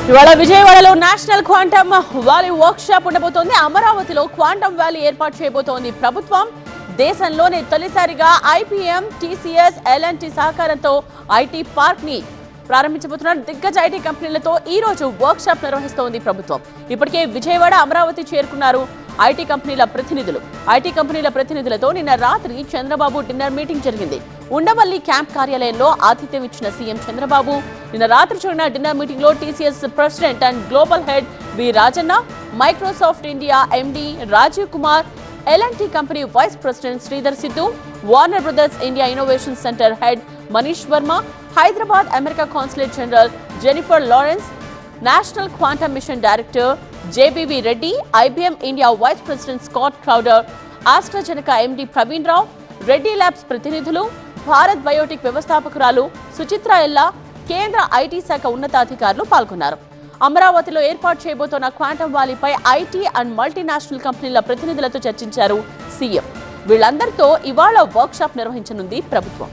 ఇవాళ విజయవాడలో national quantum valley work shop ఉండబోతోంది. అమరావతిలో క్వాంటమ్ వ్యాలీ ఏర్పాటు చేయబోతోంది ప్రభుత్వం. దేశంలోనే తొలిసారిగా ఐబీఎం, టీసీఎస్, ఎల్ఎన్టీ సహకారంతో ఐటీ పార్క్ ని ప్రారంభించబోతున్నారు. దిగ్గజ ఐటీ కంపెనీలతో ఈ రోజు వర్క్ షాప్ నిర్వహిస్తోంది ప్రభుత్వం. ఇప్పటికే విజయవాడ, అమరావతి చేరుకున్నారు ఐటీ కంపెనీల ప్రతినిధులతో నిన్న రాత్రి చంద్రబాబు డిన్నర్ మీటింగ్ జరిగింది. ఉండవల్లి క్యాంప్ కార్యాలయంలో ఆతిథ్యం ఇచ్చిన సీఎం చంద్రబాబు నిన్న రాత్రి జరిగిన డిన్నర్ మీటింగ్ లో TCS president and global head V Rajanna, Microsoft India MD Rajeev Kumar, LNT company vice president Sridhar Siddhu, Warner Brothers India innovation centre head Manish Varma, Hyderabad America consulate general Jennifer Lawrence, national quantum mission director JBV Reddy, IBM India vice president Scott Crowder, AstraZeneca MD Praveen Rao, Reddy labs ప్రతినిధులు, Bharat Biotique వ్యవస్థాపకురాలు Suchitra ఎల్లా, కేంద్ర IT శాఖ ఉన్నతాధికారులు పాల్గొన్నారు. అమరావతిలో ఏర్పాటు చేయబోతున్న quantum వ్యాలీపై IT and multinational కంపెనీల ప్రతినిధులతో చర్చించారు సీఎం. వీళ్ళందరితో ఇవాళ వర్క్ షాప్ నిర్వహించనుంది ప్రభుత్వం.